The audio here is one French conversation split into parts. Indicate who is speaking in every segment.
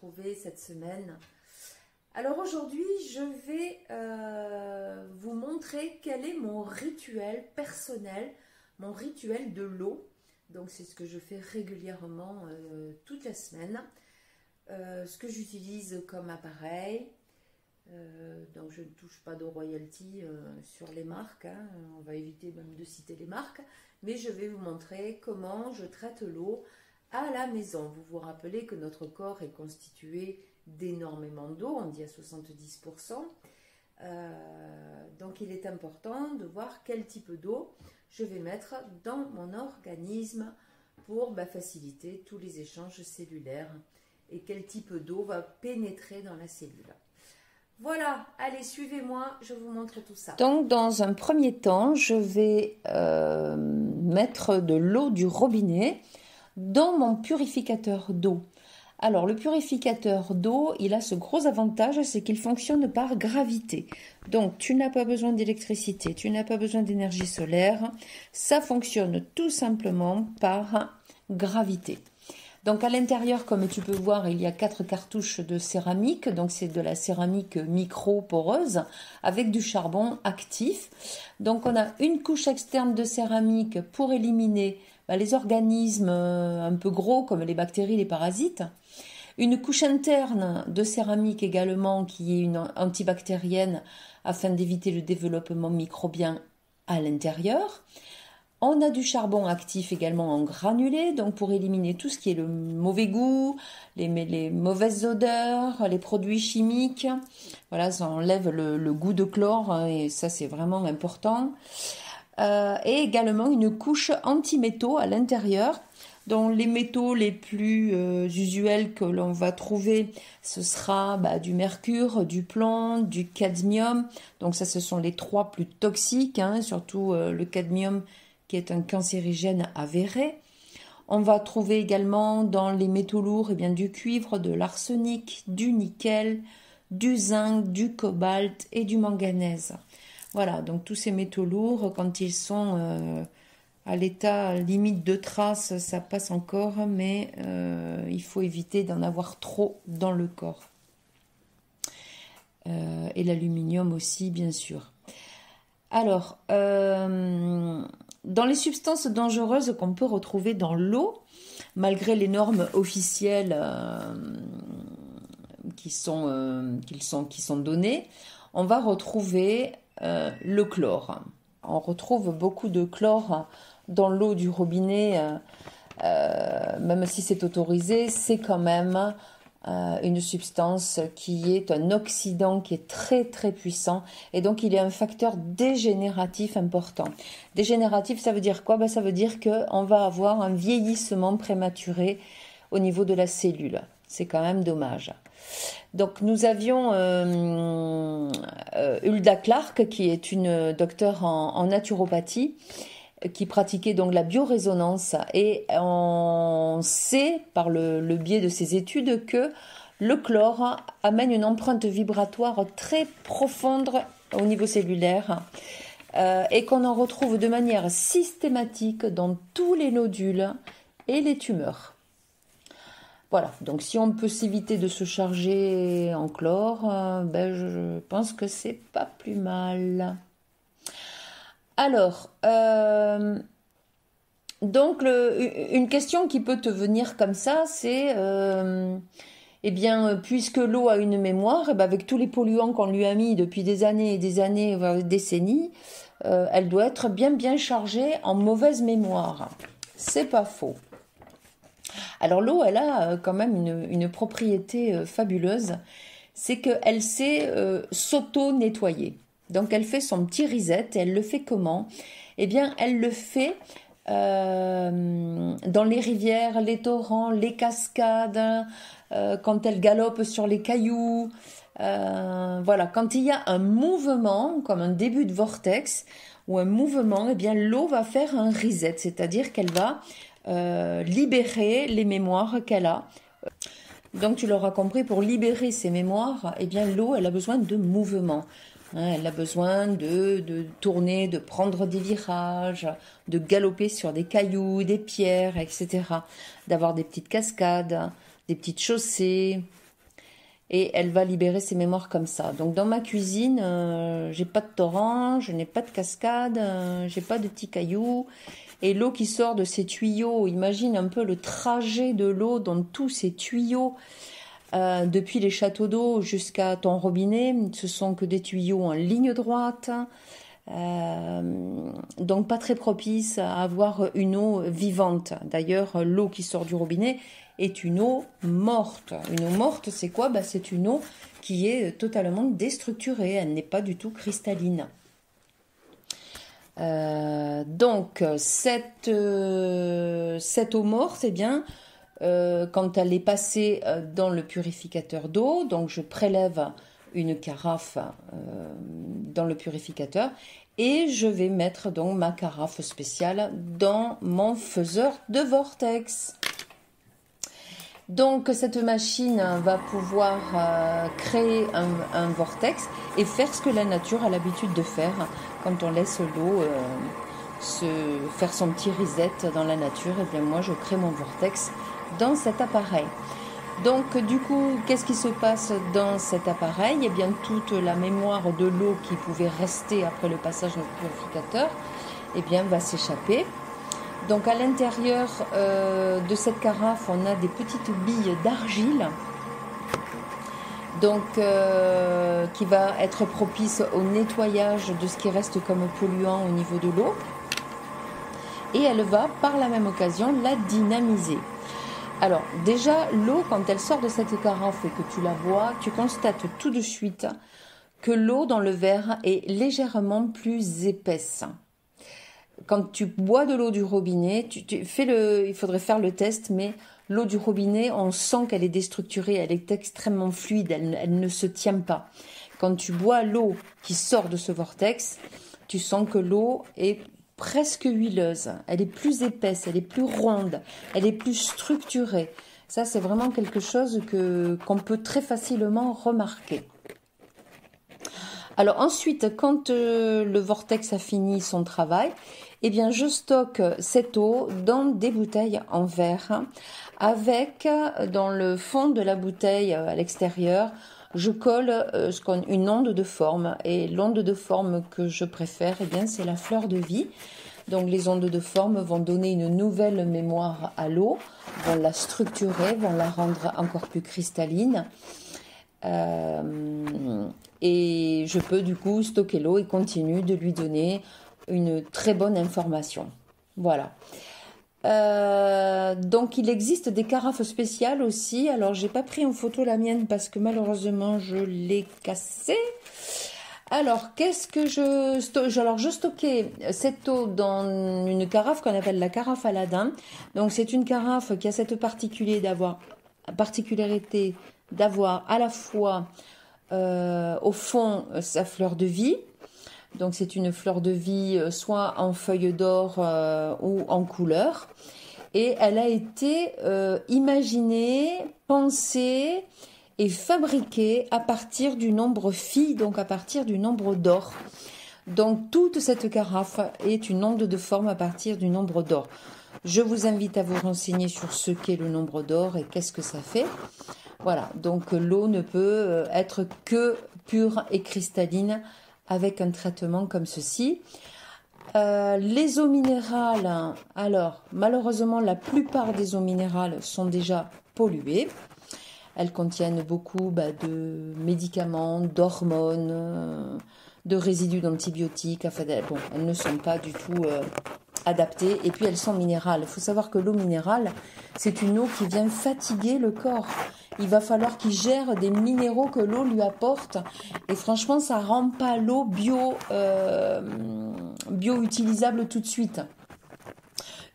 Speaker 1: retrouver cette semaine. Alors aujourd'hui, je vais vous montrer quel est mon rituel personnel, mon rituel de l'eau. Donc c'est ce que je fais régulièrement toute la semaine. Ce que j'utilise comme appareil. Donc je ne touche pas de royalty sur les marques, hein. On va éviter même de citer les marques, mais je vais vous montrer comment je traite l'eau à la maison. Vous vous rappelez que notre corps est constitué d'énormément d'eau, on dit à 70%, donc il est important de voir quel type d'eau je vais mettre dans mon organisme pour faciliter tous les échanges cellulaires et quel type d'eau va pénétrer dans la cellule. Voilà, allez, suivez-moi, je vous montre tout ça. Donc, dans un premier temps, je vais mettre de l'eau du robinet dans mon purificateur d'eau. Alors, le purificateur d'eau, il a ce gros avantage, c'est qu'il fonctionne par gravité. Donc, tu n'as pas besoin d'électricité, tu n'as pas besoin d'énergie solaire. Ça fonctionne tout simplement par gravité. Donc à l'intérieur, comme tu peux voir, il y a 4 cartouches de céramique. Donc c'est de la céramique micro-poreuse avec du charbon actif. Donc on a une couche externe de céramique pour éliminer les organismes un peu gros comme les bactéries, les parasites. Une couche interne de céramique également qui est une antibactérienne afin d'éviter le développement microbien à l'intérieur. On a du charbon actif également en granulé, donc pour éliminer tout ce qui est le mauvais goût, les mauvaises odeurs, les produits chimiques. Voilà, ça enlève le goût de chlore et ça c'est vraiment important. Et également une couche anti-métaux à l'intérieur. Donc les métaux les plus usuels que l'on va trouver, ce sera du mercure, du plomb, du cadmium. Donc ça, ce sont les 3 plus toxiques, hein, surtout le cadmium qui est un cancérigène avéré. On va trouver également dans les métaux lourds du cuivre, de l'arsenic, du nickel, du zinc, du cobalt et du manganèse. Voilà, donc tous ces métaux lourds, quand ils sont à l'état limite de trace, ça passe encore, mais il faut éviter d'en avoir trop dans le corps. Et l'aluminium aussi, bien sûr. Alors, dans les substances dangereuses qu'on peut retrouver dans l'eau, malgré les normes officielles qui sont données, on va retrouver le chlore. On retrouve beaucoup de chlore dans l'eau du robinet, même si c'est autorisé, c'est quand même une substance qui est un oxydant qui est très très puissant et donc il est un facteur dégénératif important. Dégénératif, ça veut dire quoi? Ça veut dire qu'on va avoir un vieillissement prématuré au niveau de la cellule. C'est quand même dommage. Donc nous avions Hulda Clark qui est une docteure en naturopathie qui pratiquait donc la biorésonance et on sait par le biais de ses études que le chlore amène une empreinte vibratoire très profonde au niveau cellulaire et qu'on en retrouve de manière systématique dans tous les nodules et les tumeurs. Voilà, donc si on peut s'éviter de se charger en chlore, je pense que c'est pas plus mal. Alors, donc une question qui peut te venir comme ça, c'est, puisque l'eau a une mémoire, avec tous les polluants qu'on lui a mis depuis des années et des années, voire des décennies, elle doit être bien chargée en mauvaise mémoire. C'est pas faux. Alors l'eau, elle a quand même une propriété fabuleuse, c'est qu'elle sait s'auto-nettoyer. Donc elle fait son petit reset et elle le fait comment? Elle le fait dans les rivières, les torrents, les cascades, quand elle galope sur les cailloux. Voilà, quand il y a un mouvement, comme un début de vortex ou un mouvement, l'eau va faire un reset, c'est-à-dire qu'elle va libérer les mémoires qu'elle a. Donc tu l'auras compris, pour libérer ces mémoires, l'eau, elle a besoin de mouvement. Elle a besoin de tourner, de prendre des virages, de galoper sur des cailloux, des pierres, etc. D'avoir des petites cascades, des petites chaussées, et elle va libérer ses mémoires comme ça. Donc dans ma cuisine, j'ai pas de torrent, je n'ai pas de cascade, j'ai pas de petits cailloux. Et l'eau qui sort de ces tuyaux, imagine un peu le trajet de l'eau dans tous ces tuyaux, depuis les châteaux d'eau jusqu'à ton robinet. Ce sont que des tuyaux en ligne droite, donc pas très propice à avoir une eau vivante. D'ailleurs, l'eau qui sort du robinet est une eau morte. Une eau morte, c'est quoi? C'est une eau qui est totalement déstructurée, elle n'est pas du tout cristalline. Donc cette eau morte, eh bien, quand elle est passée dans le purificateur d'eau, donc je prélève une carafe dans le purificateur et je vais mettre donc ma carafe spéciale dans mon faiseur de vortex. Donc cette machine va pouvoir créer un vortex et faire ce que la nature a l'habitude de faire quand on laisse l'eau faire son petit reset dans la nature. Et bien moi je crée mon vortex dans cet appareil. Donc du coup, qu'est-ce qui se passe dans cet appareil? Eh bien toute la mémoire de l'eau qui pouvait rester après le passage dans le purificateur, eh bien va s'échapper. Donc à l'intérieur de cette carafe, on a des petites billes d'argile, donc qui va être propice au nettoyage de ce qui reste comme polluant au niveau de l'eau. Et elle va par la même occasion la dynamiser. Alors déjà, l'eau, quand elle sort de cette carafe et que tu la vois, tu constates tout de suite que l'eau dans le verre est légèrement plus épaisse. Quand tu bois de l'eau du robinet, il faudrait faire le test, mais l'eau du robinet, on sent qu'elle est déstructurée, elle est extrêmement fluide, elle ne se tient pas. Quand tu bois l'eau qui sort de ce vortex, tu sens que l'eau est presque huileuse, elle est plus épaisse, elle est plus ronde, elle est plus structurée. Ça, c'est vraiment quelque chose qu'on peut très facilement remarquer. Alors ensuite, quand le vortex a fini son travail, eh bien je stocke cette eau dans des bouteilles en verre avec, dans le fond de la bouteille à l'extérieur, je colle une onde de forme. Et l'onde de forme que je préfère, eh bien c'est la fleur de vie. Donc les ondes de forme vont donner une nouvelle mémoire à l'eau, vont la structurer, vont la rendre encore plus cristalline. Et je peux du coup stocker l'eau et continuer de lui donner une très bonne information. Voilà. Donc il existe des carafes spéciales aussi. Alors j'ai pas pris en photo la mienne parce que malheureusement je l'ai cassée. Alors qu'est-ce que je stockais cette eau dans une carafe qu'on appelle la carafe Aladin. Donc c'est une carafe qui a cette particularité d'avoir à la fois au fond sa fleur de vie. Donc c'est une fleur de vie soit en feuilles d'or ou en couleur. Et elle a été imaginée, pensée et fabriquée à partir du nombre phi, donc à partir du nombre d'or. Donc toute cette carafe est une onde de forme à partir du nombre d'or. Je vous invite à vous renseigner sur ce qu'est le nombre d'or et qu'est-ce que ça fait. Voilà, donc l'eau ne peut être que pure et cristalline avec un traitement comme ceci. Les eaux minérales, alors malheureusement la plupart des eaux minérales sont déjà polluées. Elles contiennent beaucoup de médicaments, d'hormones, de résidus d'antibiotiques. Enfin, bon, elles ne sont pas du tout adaptées. Et puis elles sont minérales. Il faut savoir que l'eau minérale, c'est une eau qui vient fatiguer le corps. Il va falloir qu'il gère des minéraux que l'eau lui apporte. Et franchement, ça ne rend pas l'eau bio-utilisable tout de suite.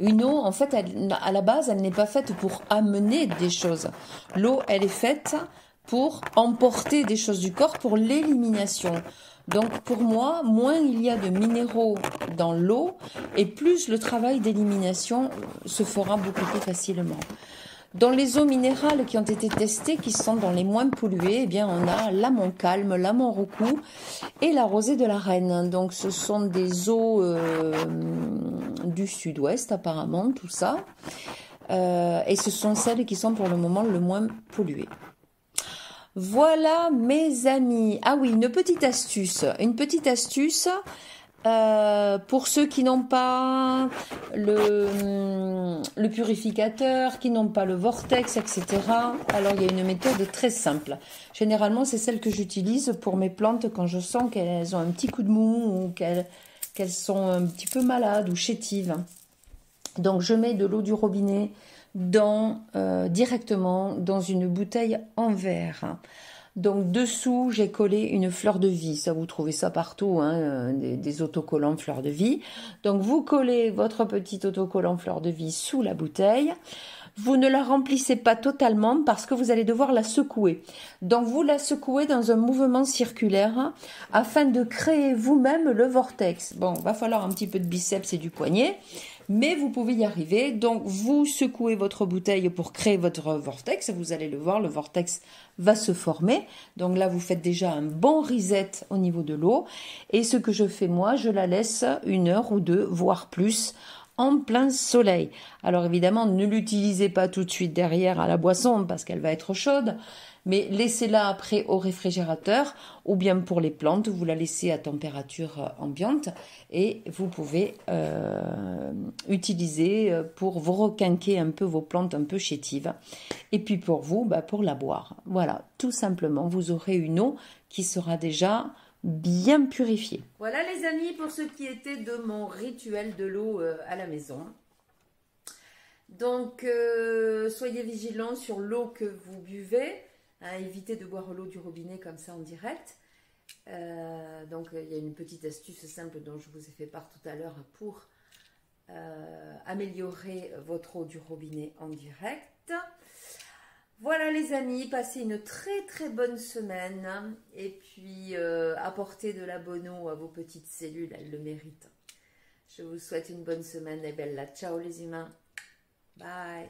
Speaker 1: Une eau, en fait, à la base, elle n'est pas faite pour amener des choses. L'eau, elle est faite pour emporter des choses du corps, pour l'élimination. Donc, pour moi, moins il y a de minéraux dans l'eau, et plus le travail d'élimination se fera beaucoup plus facilement. Dans les eaux minérales qui ont été testées, qui sont dans les moins polluées, eh bien, on a la Montcalm, la Montrocou et la Rosée de la Reine. Donc, ce sont des eaux du sud-ouest, apparemment, tout ça. Et ce sont celles qui sont pour le moment le moins polluées. Voilà mes amis. Ah oui, une petite astuce. Une petite astuce pour ceux qui n'ont pas le purificateur, qui n'ont pas le vortex, etc. Alors il y a une méthode très simple. Généralement, c'est celle que j'utilise pour mes plantes quand je sens qu'elles ont un petit coup de mou ou qu'elles sont un petit peu malades ou chétives. Donc je mets de l'eau du robinet directement dans une bouteille en verre. Donc dessous, j'ai collé une fleur de vie. Ça, vous trouvez ça partout, hein, des autocollants fleur de vie. Donc vous collez votre petit autocollant fleur de vie sous la bouteille. Vous ne la remplissez pas totalement parce que vous allez devoir la secouer. Donc vous la secouez dans un mouvement circulaire afin de créer vous-même le vortex. Bon, va falloir un petit peu de biceps et du poignet, mais vous pouvez y arriver. Donc vous secouez votre bouteille pour créer votre vortex. Vous allez le voir, le vortex va se former. Donc là, vous faites déjà un bon reset au niveau de l'eau. Et ce que je fais moi, je la laisse 1 heure ou 2, voire plus, en plein soleil. Alors évidemment, ne l'utilisez pas tout de suite derrière à la boisson parce qu'elle va être chaude, mais laissez-la après au réfrigérateur ou bien pour les plantes, vous la laissez à température ambiante et vous pouvez utiliser pour vous requinquer un peu vos plantes un peu chétives. Et puis pour vous, pour la boire. Voilà, tout simplement, vous aurez une eau qui sera déjà bien purifiée. Voilà les amis pour ce qui était de mon rituel de l'eau à la maison. Donc soyez vigilants sur l'eau que vous buvez, hein, évitez de boire l'eau du robinet comme ça en direct. Donc il y a une petite astuce simple dont je vous ai fait part tout à l'heure pour améliorer votre eau du robinet en direct. Voilà les amis, passez une très bonne semaine et puis apportez de la bonne eau à vos petites cellules, elles le méritent. Je vous souhaite une bonne semaine et bella ciao les humains. Bye.